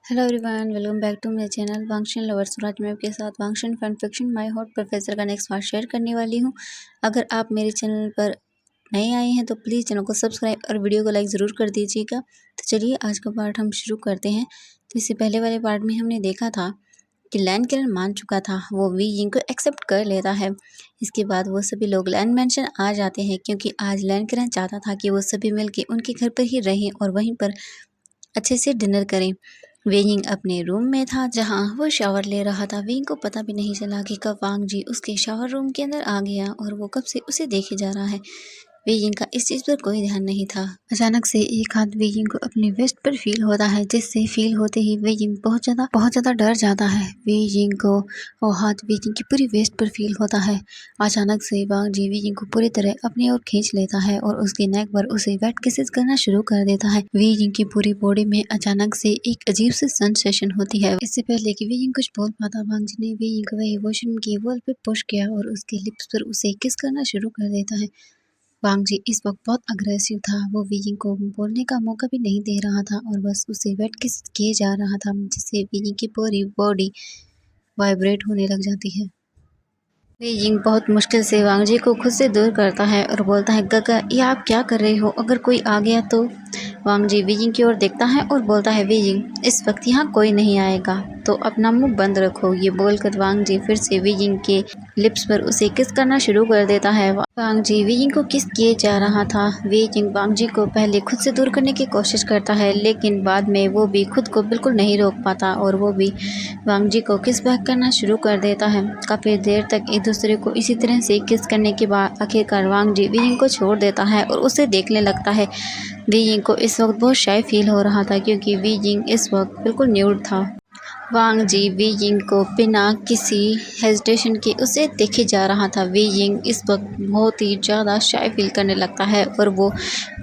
Hello everyone, welcome back to my channel Wangxian lovers. और आज मैं आपके साथ Wangxian fan fiction my hot professor का नेक्स्ट पार्ट शेयर करने वाली हूँ। अगर आप मेरे चैनल पर नए आए हैं तो प्लीज़ चैनल को सब्सक्राइब और वीडियो को लाइक ज़रूर कर दीजिएगा। तो चलिए आज का पार्ट हम शुरू करते हैं। तो इससे पहले वाले पार्ट में हमने देखा था कि लैन किरण मान चुका था, वो वी यिंग को एक्सेप्ट कर लेता है। इसके बाद वो सभी लोग लैन मैंशन आ जाते हैं क्योंकि आज लैन किरण चाहता था कि वो सभी मिलके उनके घर पर ही रहें और वहीं पर अच्छे से डिनर करें। वे यिंग अपने रूम में था जहां वो शावर ले रहा था। वे यिंग को पता भी नहीं चला कि कब वांग जी उसके शावर रूम के अंदर आ गया और वो कब से उसे देखे जा रहा है। वे यिंग का इस चीज़ पर कोई ध्यान नहीं था। अचानक से एक हाथ वे यिंग को अपने वेस्ट पर फील होता है, जिससे फील होते ही वे यिंग बहुत ज़्यादा डर जाता है। वे यिंग को वो हाथ वे यिंग की पूरी वेस्ट पर फील होता है। अचानक से वांग जी वे यिंग को पूरी तरह अपनी ओर खींच लेता है और उसके नेक पर उसे वेट किसेस करना शुरू कर देता है। वे यिंग की पूरी बॉडी में अचानक से एक अजीब सी सेंसेशन होती है। इससे पहले कि वे यिंग कुछ बोल पाता, वांग जी ने वे यिंग को वही वॉशरूम की वॉल पे पुश किया और उसके लिप्स पर उसे किस करना शुरू कर देता है। वांग जी इस वक्त बहुत अग्रेसिव था। वो वी यिंग को बोलने का मौका भी नहीं दे रहा था और बस उसे वेट किस किए जा रहा था, जिससे वी यिंग की पूरी बॉडी वाइब्रेट होने लग जाती है। वे यिंग बहुत मुश्किल से वांग जी को खुद से दूर करता है और बोलता है, गगा ये आप क्या कर रहे हो, अगर कोई आ गया तो। वांग जी वी यिंग की ओर देखता है और बोलता है, वे यिंग इस वक्त यहाँ कोई नहीं आएगा तो अपना मुंह बंद रखो। ये बोलकर वांग जी फिर से वे यिंग के लिप्स पर उसे किस करना शुरू कर देता है। वांग जी वे यिंग को किस किए जा रहा था। वे यिंग वांग जी को पहले खुद से दूर करने की कोशिश करता है, लेकिन बाद में वो भी खुद को बिल्कुल नहीं रोक पाता और वो भी वांग जी को किस बैक करना शुरू कर देता है। काफ़ी देर तक एक दूसरे को इसी तरह से किस करने के बाद आखिरकार वांग जी वी यिंग को छोड़ देता है और उसे देखने लगता है। वी यिंग को इस वक्त बहुत शाय फील हो रहा था क्योंकि वी यिंग इस वक्त बिल्कुल न्यूड था। वांग जी वी यिंग को बिना किसी हेजिटेशन के उसे देखे जा रहा था। वी यिंग इस वक्त बहुत ही ज़्यादा शाय फील करने लगता है और वो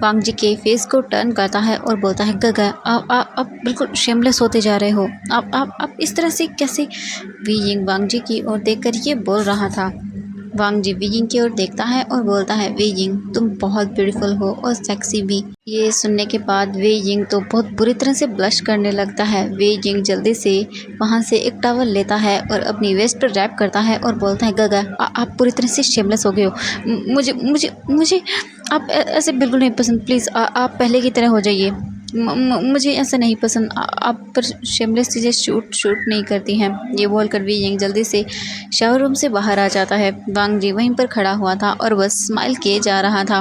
वांग जी के फेस को टर्न करता है और बोलता है, गगा आप बिल्कुल शेमलेस होते जा रहे हो, आप इस तरह से कैसे। वी यिंग वांग जी की ओर देखकर ये बोल रहा था। वांग जी वी यिंग की ओर देखता है और बोलता है, वे यिंग तुम बहुत ब्यूटीफुल हो और सेक्सी भी। ये सुनने के बाद वे यिंग तो बहुत बुरी तरह से ब्लश करने लगता है। वे यिंग जल्दी से वहाँ से एक टॉवल लेता है और अपनी वेस्ट पर रैप करता है और बोलता है, गगा आप पूरी तरह से शेमलेस हो गए हो। मुझे मुझे मुझे आप ऐसे बिल्कुल नहीं पसंद। प्लीज़ आप पहले की तरह हो जाइए। मुझे ऐसा नहीं पसंद। आप पर शेमलेस चीज़ें शूट नहीं करती हैं। ये बोलकर वी यिंग जल्दी से शावर रूम से बाहर आ जाता है। वांग जी वहीं पर खड़ा हुआ था और बस स्माइल किए जा रहा था।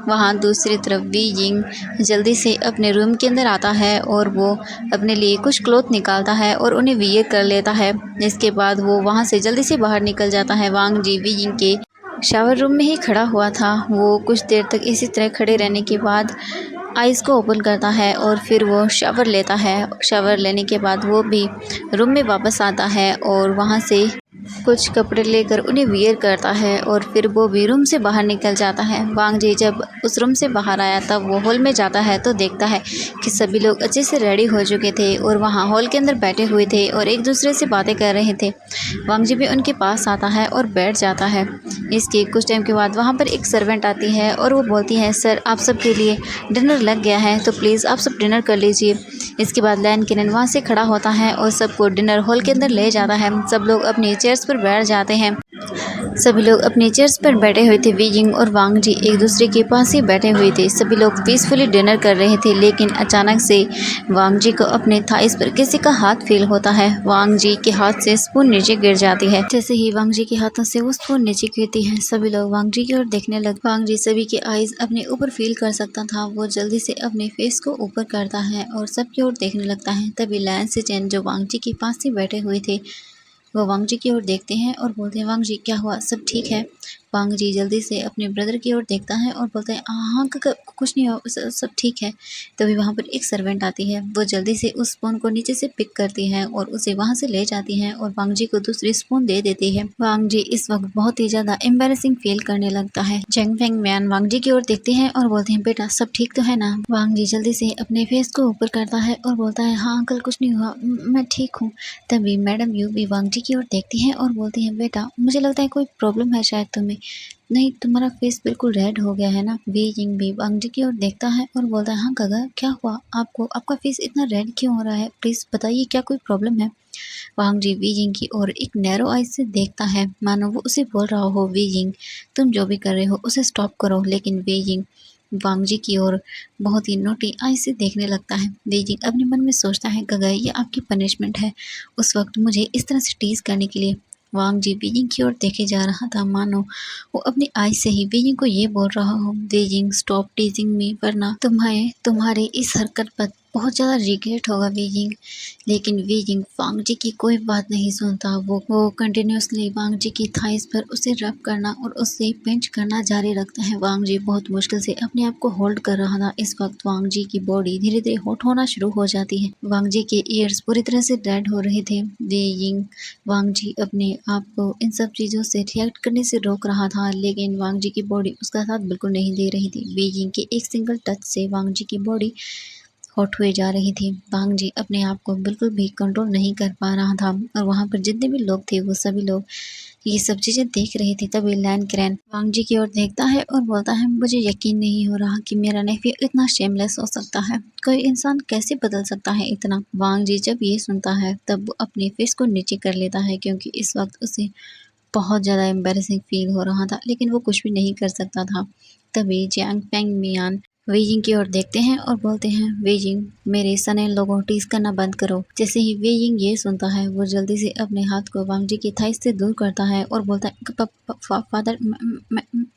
वहाँ दूसरी तरफ वी यिंग जल्दी से अपने रूम के अंदर आता है और वो अपने लिए कुछ क्लॉथ निकालता है और उन्हें वियर कर लेता है। इसके बाद वो वहाँ से जल्दी से बाहर निकल जाता है। वांग जी वी यिंग के शावर रूम में ही खड़ा हुआ था। वो कुछ देर तक इसी तरह खड़े रहने के बाद आइज़ को ओपन करता है और फिर वो शावर लेता है। शावर लेने के बाद वो भी रूम में वापस आता है और वहाँ से कुछ कपड़े लेकर उन्हें वियर करता है और फिर वो भी रूम से बाहर निकल जाता है। वांग जी जब उस रूम से बाहर आया तब वो हॉल में जाता है तो देखता है कि सभी लोग अच्छे से रेडी हो चुके थे और वहाँ हॉल के अंदर बैठे हुए थे और एक दूसरे से बातें कर रहे थे। वांग जी भी उनके पास आता है और बैठ जाता है। इसके कुछ टाइम के बाद वहाँ पर एक सर्वेंट आती है और वो बोलती है, सर आप सबके लिए डिनर लग गया है तो प्लीज़ आप सब डिनर कर लीजिए। इसके बाद लैन किरण वहाँ से खड़ा होता है और सबको डिनर हॉल के अंदर ले जाता है। सब लोग अपनी चेयर्स पर बैठ जाते हैं। सभी लोग अपनी चेयर्स पर बैठे हुए थे। वी यिंग और वांग जी एक दूसरे के पास ही बैठे हुए थे। सभी लोग पीसफुली डिनर कर रहे थे, लेकिन अचानक से वांग जी को अपने थाइस पर किसी का हाथ फील होता है। वांग जी के हाथ से स्पून नीचे गिर जाती है। जैसे ही वांग जी के हाथों से वो स्पून नीचे गिरती है, सभी लोग वांग जी की ओर देखने लगे। वांग जी सभी की आईज अपने ऊपर फील कर सकता था। वो जल्दी से अपने फेस को ऊपर करता है और सबकी ओर देखने लगता है। तभी लैन से चैन जो वांग जी के पास ही बैठे हुए थे, वो वांग जी की ओर देखते हैं और बोलते हैं, वांग जी क्या हुआ, सब ठीक है। वांग जी जल्दी से अपने ब्रदर की ओर देखता है और बोलता है, हाँ कुछ नहीं हुआ, सब ठीक है। तभी वहाँ पर एक सर्वेंट आती है। वो जल्दी से उस स्पून को नीचे से पिक करती है और उसे वहाँ से ले जाती है और वांग जी को दूसरी स्पून दे देती है। वांग जी इस वक्त बहुत ही ज़्यादा एम्बेरसिंग फील करने लगता है। जेंग फेंग मैन वांग जी की ओर देखते हैं और बोलते हैं, बेटा सब ठीक तो है ना। वांग जी जल्दी से अपने फेस को ऊपर करता है और बोलता है, हाँ अंकल कुछ नहीं हुआ, मैं ठीक हूँ। तभी मैडम यू भी वांग जी की ओर देखती हैं और बोलती हैं, बेटा मुझे लगता है कोई प्रॉब्लम है शायद तुम्हें। नहीं तुम्हारा फेस बिल्कुल रेड हो गया है ना। वे जिंग भी वांग जी की ओर देखता है और बोलता है, हाँ काका क्या हुआ आपको, आपका फेस इतना रेड क्यों हो रहा है, प्लीज बताइए क्या कोई प्रॉब्लम है। वांग जी वीजिंग की ओर एक नैरो आई से देखता है, मानो वो उसे बोल रहा हो, वीजिंग तुम जो भी कर रहे हो उसे स्टॉप करो। लेकिन वीजिंग वांग जी की ओर बहुत ही नोटी आई से देखने लगता है। वीजिंग अपने मन में सोचता है, गगा ये आपकी पनिशमेंट है उस वक्त मुझे इस तरह से टीज करने के लिए। वांग जी बीजिंग की ओर देखे जा रहा था, मानो वो अपनी आई से ही बीजिंग को ये बोल रहा हो, बीजिंग स्टॉप टीजिंग मी वरना तुम्हें तुम्हारे इस हरकत पर बहुत ज़्यादा रिग्रेट होगा बीजिंग। लेकिन बीजिंग वांग जी की कोई बात नहीं सुनता। वो कंटिन्यूसली वांग जी की थाइस पर उसे रब करना और उससे पिंच करना जारी रखता है। वांग जी बहुत मुश्किल से अपने आप को होल्ड कर रहा था। इस वक्त वांग जी की बॉडी धीरे धीरे हॉट होना शुरू हो जाती है। वांग जी के ईयर्स पूरी तरह से डेड हो रहे थे। बीजिंग वांग जी अपने आप को इन सब चीज़ों से रिएक्ट करने से रोक रहा था, लेकिन वांग जी की बॉडी उसका साथ बिल्कुल नहीं दे रही थी। बीजिंग के एक सिंगल टच से वांग जी की बॉडी हॉट हुए जा रही थी। वांग जी अपने आप को बिल्कुल भी कंट्रोल नहीं कर पा रहा था और वहाँ पर जितने भी लोग थे वो सभी लोग ये सब चीज़ें देख रहे थे। तभी लैन क्रैन वांग जी की ओर देखता है और बोलता है, मुझे यकीन नहीं हो रहा कि मेरा नेफ्यू इतना शेमलेस हो सकता है। कोई इंसान कैसे बदल सकता है इतना। वांग जी जब ये सुनता है तब वो अपने फेस को नीचे कर लेता है, क्योंकि इस वक्त उसे बहुत ज़्यादा एम्बैरेसिंग फील हो रहा था, लेकिन वो कुछ भी नहीं कर सकता था। तभी जियांग फेंग मियान वेइजिंग की ओर देखते हैं और बोलते हैं, वेइजिंग मेरे सने लोगों टीज करना बंद करो। जैसे ही वेइजिंग ये सुनता है वो जल्दी से अपने हाथ को वांग जी की थाइस से दूर करता है और बोलता है, फादर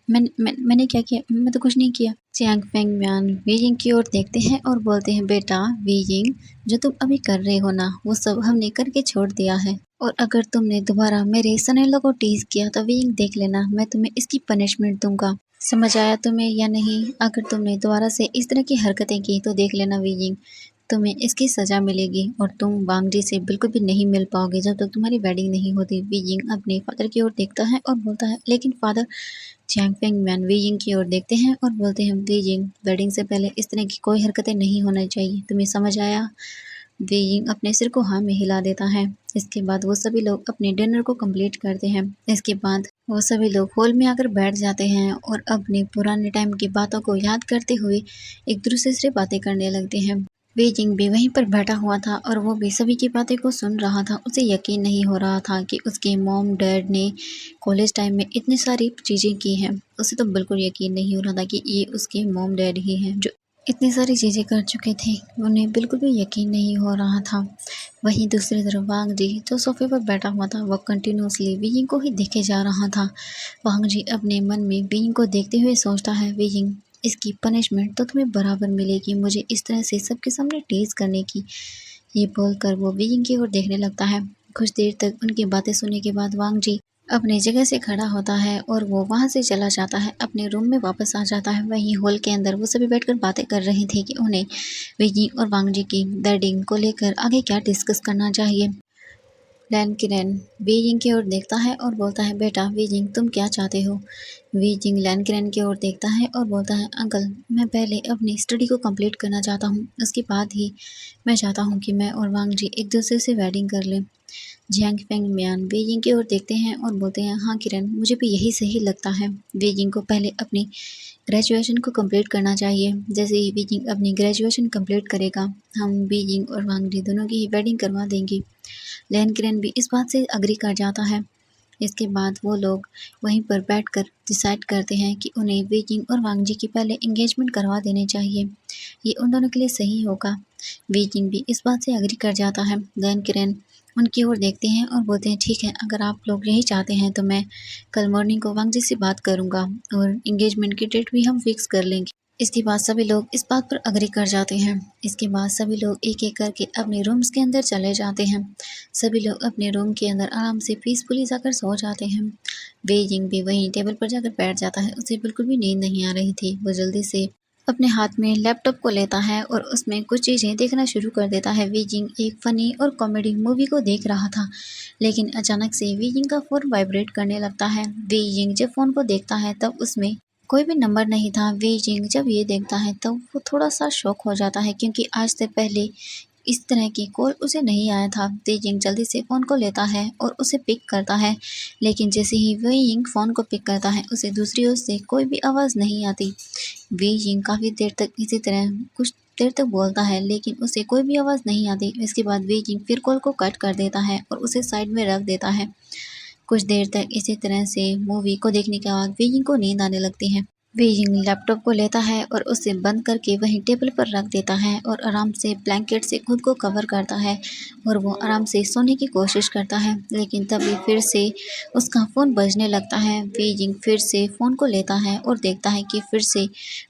मैंने क्या किया, मैं तो कुछ नहीं किया। जियांग फेंग मियान वेइजिंग की ओर देखते हैं और बोलते हैं, बेटा वेइजिंग जो तुम अभी कर रहे हो ना वो सब हमने करके छोड़ दिया है, और अगर तुमने दोबारा मेरे सनेलो को टीज किया तो वेइजिंग देख लेना मैं तुम्हें इसकी पनिशमेंट दूंगा। समझ आया तुम्हें या नहीं। अगर तुमने दोबारा से इस तरह की हरकतें की तो देख लेना वीजिंग, तुम्हें इसकी सजा मिलेगी और तुम वांग जी से बिल्कुल भी नहीं मिल पाओगे जब तक तुम्हारी वेडिंग नहीं होती। वीजिंग अपने फादर की ओर देखता है और बोलता है, लेकिन father. Chang Feng Man Weijing की ओर देखते हैं और बोलते हैं, वीजिंग वेडिंग से पहले इस तरह की कोई हरकतें नहीं होना चाहिए, तुम्हें समझ आया। वीजिंग अपने सिर को हाँ में हिला देता है। इसके बाद वो सभी लोग अपने डिनर को कंप्लीट करते हैं। इसके बाद वो सभी लोग हॉल में आकर बैठ जाते हैं और अपने पुराने टाइम की बातों को याद करते हुए एक दूसरे से बातें करने लगते हैं। बीजिंग भी वहीं पर बैठा हुआ था और वो भी सभी की बातें को सुन रहा था। उसे यकीन नहीं हो रहा था कि उसके मॉम डैड ने कॉलेज टाइम में इतनी सारी चीज़ें की हैं। उसे तो बिल्कुल यकीन नहीं हो रहा था कि ये उसके मॉम डैड ही हैं जो इतनी सारी चीज़ें कर चुके थे। उन्हें बिल्कुल भी यकीन नहीं हो रहा था। वहीं दूसरी तरफ वांग जी जो सोफे पर बैठा हुआ था वह कंटिन्यूसली बीजिंग को ही देखे जा रहा था। वांग जी अपने मन में बीजिंग को देखते हुए सोचता है, बीजिंग इसकी पनिशमेंट तो तुम्हें बराबर मिलेगी, मुझे इस तरह से सबके सामने टीज करने की। ये बोलकर वो बीजिंग की ओर देखने लगता है। कुछ देर तक उनकी बातें सुनने के बाद वांग जी अपनी जगह से खड़ा होता है और वो वहाँ से चला जाता है, अपने रूम में वापस आ जाता है। वहीं हॉल के अंदर वो सभी बैठकर बातें कर रहे थे कि उन्हें बीजिंग और वांग जी की वेडिंग को लेकर आगे क्या डिस्कस करना चाहिए। लैन किरेन बीजिंग की ओर देखता है और बोलता है, बेटा बीजिंग तुम क्या चाहते हो। बीजिंग लैन किरेन की ओर देखता है और बोलता है, अंकल मैं पहले अपनी स्टडी को कंप्लीट करना चाहता हूँ, उसके बाद ही मैं चाहता हूँ कि मैं और वांग जी एक दूसरे से वेडिंग कर लें। जियांग फेंग मियान बीजिंग की ओर देखते हैं और बोलते हैं, हाँ किरण मुझे भी यही सही लगता है। बीजिंग को पहले अपनी ग्रेजुएशन को कंप्लीट करना चाहिए। जैसे ही बीजिंग अपनी ग्रेजुएशन कंप्लीट करेगा हम बीजिंग और वांग जी दोनों की वेडिंग करवा देंगे। लैन किरण भी इस बात से अग्री कर जाता है। इसके बाद वो लोग वहीं पर बैठकर डिसाइड करते हैं कि उन्हें बीजिंग और वांग जी की पहले एंगेजमेंट करवा देनी चाहिए, ये उन दोनों के लिए सही होगा। बीजिंग भी इस बात से अग्री कर जाता है। लैन किरण उनकी ओर देखते हैं और बोलते हैं, ठीक है अगर आप लोग यही चाहते हैं तो मैं कल मॉर्निंग को वांग जी से बात करूँगा और एंगेजमेंट की डेट भी हम फिक्स कर लेंगे। इसके बाद सभी लोग इस बात पर अग्री कर जाते हैं। इसके बाद सभी लोग एक एक करके अपने रूम्स के अंदर चले जाते हैं। सभी लोग अपने रूम के अंदर आराम से पीसफुली जाकर सो जाते हैं। बेइजिंग भी वहीं टेबल पर जाकर बैठ जाता है। उसे बिल्कुल भी नींद नहीं आ रही थी। वो जल्दी से अपने हाथ में लैपटॉप को लेता है और उसमें कुछ चीज़ें देखना शुरू कर देता है। बीजिंग एक फ़नी और कॉमेडी मूवी को देख रहा था, लेकिन अचानक से बीजिंग का फ़ोन वाइब्रेट करने लगता है। बीजिंग जब फ़ोन को देखता है तब उसमें कोई भी नंबर नहीं था। बीजिंग जब ये देखता है तब वो थोड़ा सा शॉक हो जाता है, क्योंकि आज से पहले इस तरह की कॉल उसे नहीं आया था। वे जिंग जल्दी से फ़ोन को लेता है और उसे पिक करता है, लेकिन जैसे ही वे जिंग फ़ोन को पिक करता है उसे दूसरी ओर से कोई भी आवाज़ नहीं आती। वे जिंग काफ़ी देर तक इसी तरह कुछ देर तक बोलता है, लेकिन उसे कोई भी आवाज़ नहीं आती। इसके बाद वे जिंग फिर कॉल को कट कर देता है और उसे साइड में रख देता है। कुछ देर तक इसी तरह से मूवी को देखने के बाद वे जिंग को नींद आने लगती है। वे जिंग लैपटॉप को लेता है और उसे बंद करके वहीं टेबल पर रख देता है और आराम से ब्लैंकेट से खुद को कवर करता है और वो आराम से सोने की कोशिश करता है। लेकिन तभी फिर से उसका फ़ोन बजने लगता है। वे जिंग फिर से फ़ोन को लेता है और देखता है कि फिर से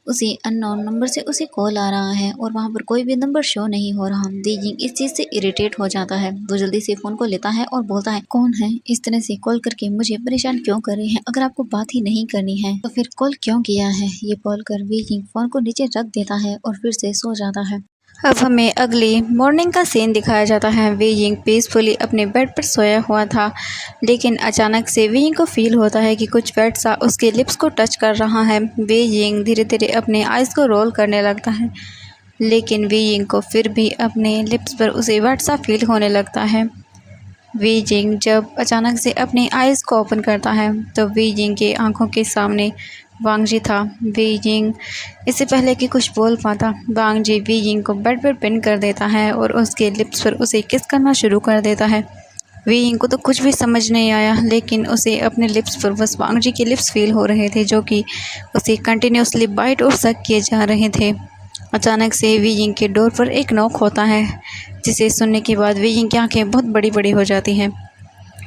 उसी अननोन नंबर से उसे कॉल आ रहा है और वहाँ पर कोई भी नंबर शो नहीं हो रहा। वे जिंग इस चीज़ से इरिटेट हो जाता है। वो जल्दी से फ़ोन को लेता है और बोलता है, कौन है? इस तरह से कॉल करके मुझे परेशान क्यों कर रहे हैं? अगर आपको बात ही नहीं करनी है तो फिर कॉल क्यों किया है? ये बोलकर वे जिंग फ़ोन को नीचे रख देता है और फिर से सो जाता है। अब हमें अगली मॉर्निंग का सीन दिखाया जाता है। वे जिंग पीसफुली अपने बेड पर सोया हुआ था, लेकिन अचानक से वे जिंग को फील होता है कि कुछ वेट सा उसके लिप्स को टच कर रहा है। वे जिंग धीरे धीरे अपने आइज़ को रोल करने लगता है, लेकिन वे जिंग को फिर भी अपने लिप्स पर उसे वेट सा फील होने लगता है। वे जिंग जब अचानक से अपने आइज़ को ओपन करता है तो वे जिंग के आंखों के सामने वांग जी था। वे जिंग इससे पहले कि कुछ बोल पाता, वांग जी वे जिंग को बेड पर पिन कर देता है और उसके लिप्स पर उसे किस करना शुरू कर देता है। वे जिंग को तो कुछ भी समझ नहीं आया, लेकिन उसे अपने लिप्स पर बस वांग जी के लिप्स फील हो रहे थे, जो कि उसे कंटिन्यूसली बाइट और सक किए जा रहे थे। अचानक से वी जिंग के डोर पर एक नॉक होता है, जिसे सुनने के बाद वी जिंग की आंखें बहुत बड़ी बड़ी हो जाती हैं।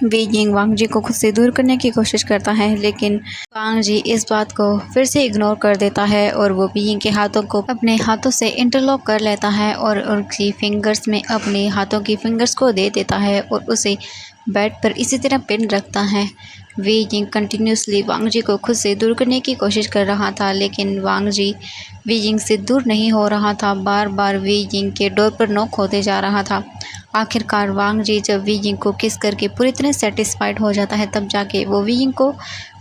वी जिंग वांग जी को खुद से दूर करने की कोशिश करता है, लेकिन वांग जी इस बात को फिर से इग्नोर कर देता है और वो वी जिंग के हाथों को अपने हाथों से इंटरलॉक कर लेता है और उसकी फिंगर्स में अपने हाथों की फिंगर्स को दे देता है और उसे बेड पर इसी तरह पिन रखता है। वी जिंग कंटिन्यूसली वांग जी को खुद से दूर करने की कोशिश कर रहा था, लेकिन वांग जी वी जिंग से दूर नहीं हो रहा था। बार बार वी जिंग के डोर पर नॉक होते जा रहा था। आखिरकार वांग जी जब वी जिंग को किस करके पूरी तरह सेटिस्फाइड हो जाता है, तब जाके वो वी जिंग को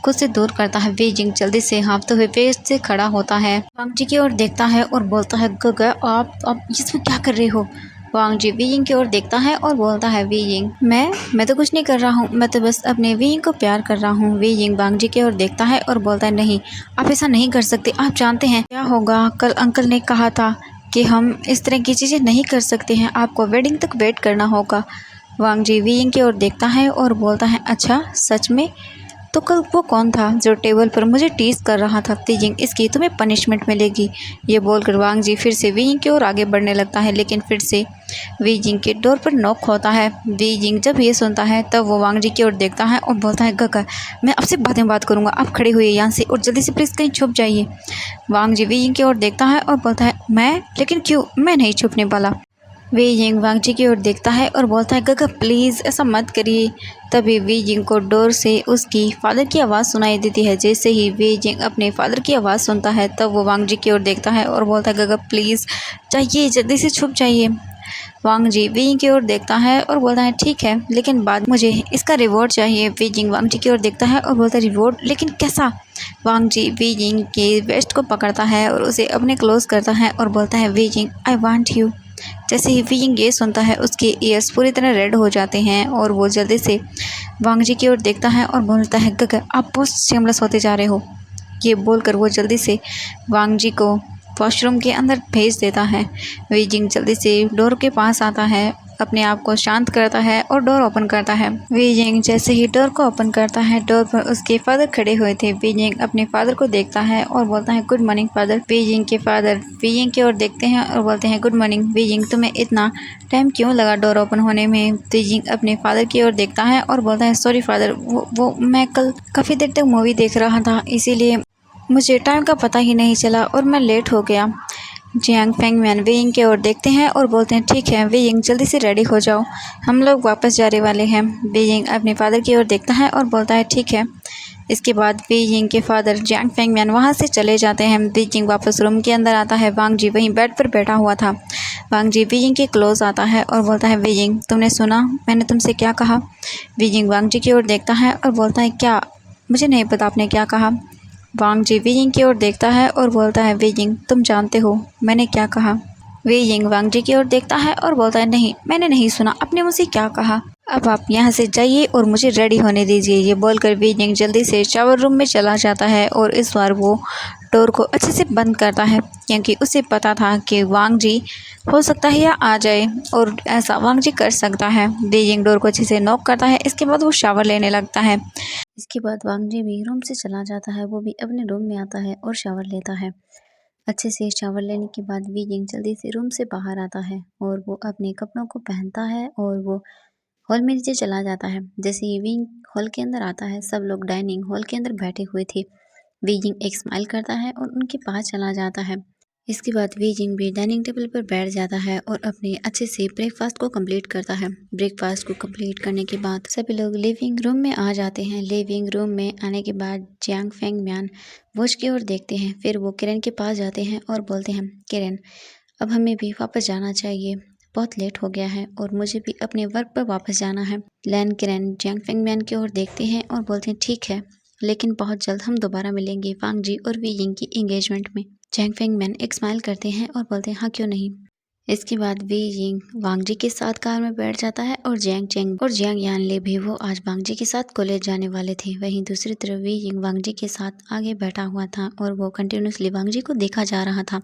खुद से दूर करता है। वी जिंग जल्दी से हाँफते हुए पेड़ से खड़ा होता है, वांग जी की ओर देखता है और बोलता है, गगा आप इसमें क्या कर रहे हो? वांग जी वी जिंग की ओर देखता है और बोलता है, वी जिंग मैं तो कुछ नहीं कर रहा हूँ, मैं तो बस अपने वी जिंग को प्यार कर रहा हूँ। वी जिंग वांग जी की ओर देखता है और बोलता है, नहीं आप ऐसा नहीं कर सकते। आप जानते हैं क्या होगा? कल अंकल ने कहा था कि हम इस तरह की चीज़ें नहीं कर सकते हैं, आपको वेडिंग तक वेट करना होगा। वांग जी वी जिंग की ओर देखता है और बोलता है, अच्छा सच में? तो कल वो कौन था जो टेबल पर मुझे टीज कर रहा था? वी जिंग इसकी तुम्हें पनिशमेंट मिलेगी। ये बोलकर वांग जी फिर से वी जिंग की ओर आगे बढ़ने लगता है, लेकिन फिर से वी जिंग के डोर पर नॉक होता है। वी जिंग जब ये सुनता है तब वो वांग जी की ओर देखता है और बोलता है, गगा मैं आपसे बाद में बात करूँगा, आप खड़े हुए यहाँ से और जल्दी से प्लीज़ कहीं छुप जाइए। वांग जी वी जिंग की ओर देखता है और बोलता है, मैं? लेकिन क्यों? मैं नहीं छुपने वाला। वी जिंग वांग जी की ओर देखता है और बोलता है, गगा प्लीज़ ऐसा मत करिए। तभी वी जिंग को डोर से उसकी फादर की आवाज़ सुनाई देती है। जैसे ही वी जिंग अपने फादर की आवाज़ सुनता है तब वो वांग जी की ओर देखता है और बोलता है, गगा प्लीज़ जाइए, जल्दी से छुप जाइए। वांग जी वी जिंग की ओर देखता है और बोलता है, ठीक है, लेकिन बाद मुझे इसका रिवॉर्ड चाहिए। वी जिंग वांग जी की ओर देखता है और बोलता है, रिवॉर्ड? लेकिन कैसा? वांग जी वी जिंग के वेस्ट को पकड़ता है और उसे अपने क्लोज करता है और बोलता है, Wei Jing I want you. जैसे ही वी जिंग ये सुनता है उसके ईयर्स पूरी तरह रेड हो जाते हैं और वो जल्दी से वांग जी की ओर देखता है और बोलता है, गगा आप बहुत शेमलेस होते जा रहे हो। ये बोलकर वो जल्दी से वांग जी को वॉशरूम के अंदर भेज देता है। वी जिंग जल्दी से डोर के पास आता है, अपने आप को शांत करता है और डोर ओपन करता है। वी जिंग जैसे ही डोर को ओपन करता है, डोर पर उसके फादर खड़े हुए थे। वी जिंग अपने फादर को देखता है और बोलता है, गुड मॉर्निंग फादर। वी जिंग के फादर वी जिंग की ओर देखते हैं और बोलते हैं, गुड मॉर्निंग। वी जिंग तुम्हें इतना टाइम क्यों लगा डोर ओपन होने में? वी जिंग अपने फादर की ओर देखता है और बोलता है, सॉरी फादर, वो मैं कल काफ़ी देर तक मूवी देख रहा था, इसीलिए मुझे टाइम का पता ही नहीं चला और मैं लेट हो गया। जियांग फेंगमैन वे जिंग की ओर देखते हैं और बोलते हैं, ठीक है वे जिंग जल्दी से रेडी हो जाओ, हम लोग वापस जाने वाले हैं। वे जिंग अपने फादर की ओर देखता है और बोलता है, ठीक है। इसके बाद वे जिंग के फादर जियांग फेंगमैन वहाँ से चले जाते हैं। वे जिंग वापस रूम के अंदर आता है। वांग जी वहीं बेड पर बैठा हुआ था। वांग जी वे जिंग के क्लोज आता है और बोलता है, वे जिंग तुमने सुना मैंने तुमसे क्या कहा? वे जिंग वांग जी की ओर देखता है और बोलता है, क्या? मुझे नहीं पता आपने क्या कहा। वांग जी वी जिंग की ओर देखता है और बोलता है, वी जिंग तुम जानते हो मैंने क्या कहा? वे यिंग वांग जी की ओर देखता है और बोलता है, नहीं, मैंने नहीं सुना, आपने मुझसे क्या कहा? अब आप यहाँ से जाइए और मुझे रेडी होने दीजिए। ये बोलकर वे यिंग जल्दी से शावर रूम में चला जाता है और इस बार वो डोर को अच्छे से बंद करता है, क्योंकि उसे पता था कि वांग जी हो सकता है या आ जाए, और ऐसा वांग जी कर सकता है। वे यिंग डोर को अच्छे से नॉक करता है। इसके बाद वो शावर लेने लगता है। इसके बाद वांग जी भी रूम से चला जाता है। वो भी अपने रूम में आता है और शावर लेता है। अच्छे से शावर लेने के बाद वी यिंग जल्दी से रूम से बाहर आता है और वो अपने कपड़ों को पहनता है और वो हॉल में नीचे चला जाता है। जैसे ही वी यिंग हॉल के अंदर आता है, सब लोग डाइनिंग हॉल के अंदर बैठे हुए थे। वी यिंग एक स्माइल करता है और उनके पास चला जाता है। इसके बाद वी यिंग भी डाइनिंग टेबल पर बैठ जाता है और अपने अच्छे से ब्रेकफास्ट को कंप्लीट करता है। ब्रेकफास्ट को कंप्लीट करने के बाद सभी लोग लिविंग रूम में आ जाते हैं। लिविंग रूम में आने के बाद जियांग फेंग म्यान वॉच की ओर देखते हैं। फिर वो किरण के पास जाते हैं और बोलते हैं, किरण, अब हमें भी वापस जाना चाहिए, बहुत लेट हो गया है और मुझे भी अपने वर्क पर वापस जाना है। लैन किरण जियांग फेंग म्यान की ओर देखते हैं और बोलते हैं, ठीक है, लेकिन बहुत जल्द हम दोबारा मिलेंगे वांग जी और वी यिंग की एंगेजमेंट में। जियांग फेंग मैन एक स्माइल करते हैं और बोलते हैं, हाँ, क्यों नहीं। इसके बाद वी यिंग वांग जी के साथ कार में बैठ जाता है और जियांग चेंग और जियांग यानले भी वो आज वांग जी के साथ कॉलेज जाने वाले थे। वहीं दूसरी तरफ वी यिंग वांग जी के साथ आगे बैठा हुआ था और वो कंटिन्यूसली वांग जी को देखा जा रहा था।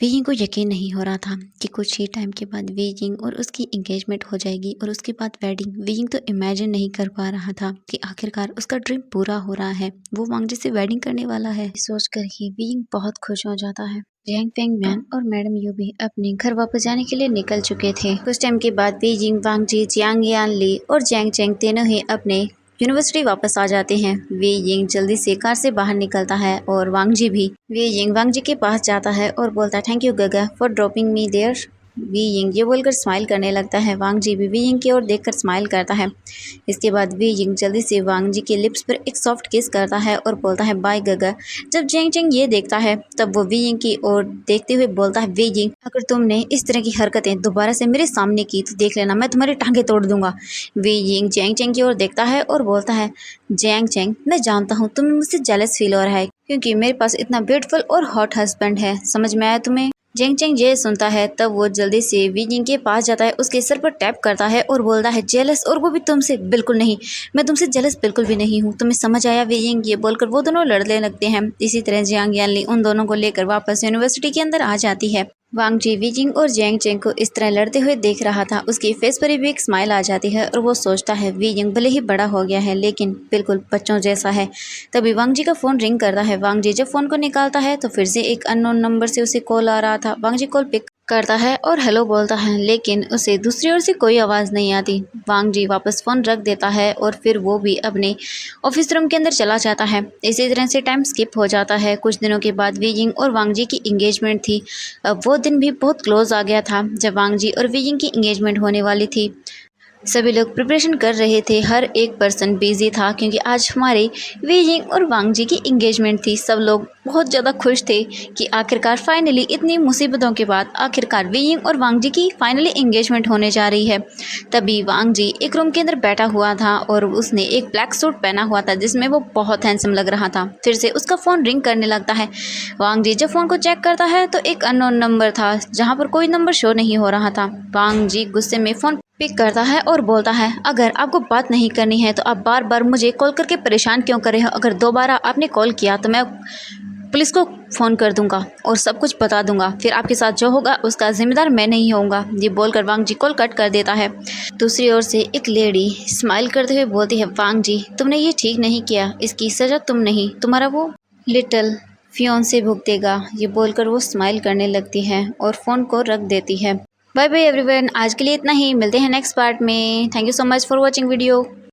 वी यिंग को यकीन नहीं हो रहा था कि कुछ ही टाइम के बाद वी यिंग और उसकी एंगेजमेंट हो जाएगी और उसके बाद वेडिंग। वी यिंग तो इमेजिन नहीं कर पा रहा था कि आखिरकार उसका ड्रीम पूरा हो रहा है, वो वांग जी से वेडिंग करने वाला है। सोचकर ही वी यिंग बहुत खुश हो जाता है। जियांग फेंग मैन और मैडम यू भी अपने घर वापस जाने के लिए निकल चुके थे। कुछ टाइम के बाद Wei Ying, Wangji, Jiang Yanli और जियांग चेंग तीनों ही अपने यूनिवर्सिटी वापस आ जाते हैं। वे यिंग जल्दी से कार से बाहर निकलता है और वांग जी भी। वे यिंग वांग जी के पास जाता है और बोलता है, थैंक यू गगा for dropping me there. Wei Ying ये बोलकर स्माइल करने लगता है। वांग जी भी वी यिंग की ओर देखकर स्माइल करता है। इसके बाद वी यिंग जल्दी से वांग जी के लिप्स पर एक सॉफ्ट किस करता है और बोलता है, बाय गगा। जब जियांग चेंग ये देखता है तब वो वी यिंग की ओर देखते हुए बोलता है, वी यिंग, अगर तुमने इस तरह की हरकतें दोबारा से मेरे सामने की तो देख लेना, मैं तुम्हारी टांगें तोड़ दूंगा। वी यिंग जियांग चेंग की ओर देखता है और बोलता है, जियांग चेंग, मैं जानता हूँ तुम्हें मुझसे जेलस फील हो रहा है, क्योंकि मेरे पास इतना ब्यूटीफुल और हॉट हस्बैंड है। समझ में आया तुम्हें? जियांग चेंग ये सुनता है तब वो जल्दी से वी यिंग के पास जाता है, उसके सर पर टैप करता है और बोलता है, जेलस, और वो भी तुमसे? बिल्कुल नहीं, मैं तुमसे जेलस बिल्कुल भी नहीं हूँ, तुम्हें समझ आया वी यिंग? ये बोलकर वो दोनों लड़ने लगते हैं। इसी तरह जियांग यानली उन दोनों को लेकर वापस यूनिवर्सिटी के अंदर आ जाती है। वांग जी वी यिंग और जियांग चेंग को इस तरह लड़ते हुए देख रहा था। उसके फेस पर भी एक स्माइल आ जाती है और वो सोचता है, वी यिंग भले ही बड़ा हो गया है लेकिन बिल्कुल बच्चों जैसा है। तभी वांग जी का फोन रिंग करता है। वांग जी जब फोन को निकालता है तो फिर से एक अननोन नंबर से उसे कॉल आ रहा था। वांग जी कॉल पिक करता है और हेलो बोलता है, लेकिन उसे दूसरी ओर से कोई आवाज़ नहीं आती। वांग जी वापस फ़ोन रख देता है और फिर वो भी अपने ऑफिस रूम के अंदर चला जाता है। इसी तरह से टाइम स्किप हो जाता है। कुछ दिनों के बाद वी यिंग और वांग जी की इंगेजमेंट थी। अब वो दिन भी बहुत क्लोज आ गया था जब वांग जी और वी यिंग की इंगेजमेंट होने वाली थी। सभी लोग प्रिपरेशन कर रहे थे, हर एक पर्सन बिजी था, क्योंकि आज हमारे वी यिंग और वांग जी की इंगेजमेंट थी। सब लोग बहुत ज़्यादा खुश थे कि आखिरकार फाइनली इतनी मुसीबतों के बाद आखिरकार वी यिंग और वांग जी की फाइनली इंगेजमेंट होने जा रही है। तभी वांग जी एक रूम के अंदर बैठा हुआ था और उसने एक ब्लैक सूट पहना हुआ था जिसमें वो बहुत हैंडसम लग रहा था। फिर से उसका फ़ोन रिंग करने लगता है। वांग जी जब फ़ोन को चेक करता है तो एक अननोन नंबर था जहाँ पर कोई नंबर शो नहीं हो रहा था। वांग जी गुस्से में फ़ोन पिक करता है और बोलता है, अगर आपको बात नहीं करनी है तो आप बार बार मुझे कॉल करके परेशान क्यों कर रहे हो? अगर दोबारा आपने कॉल किया तो मैं पुलिस को फ़ोन कर दूंगा और सब कुछ बता दूंगा, फिर आपके साथ जो होगा उसका जिम्मेदार मैं नहीं होऊंगा। ये बोलकर वांग जी कॉल कट कर देता है। दूसरी ओर से एक लेडी स्माइल करते हुए बोलती है, वांग जी, तुमने ये ठीक नहीं किया, इसकी सज़ा तुम नहीं, तुम्हारा वो लिटिल फियोंसे भुगतेगा। ये बोलकर वो स्माइल करने लगती है और फ़ोन को रख देती है। बाय बाय एवरीवन, आज के लिए इतना ही, मिलते हैं नेक्स्ट पार्ट में। Thank you so much for watching video.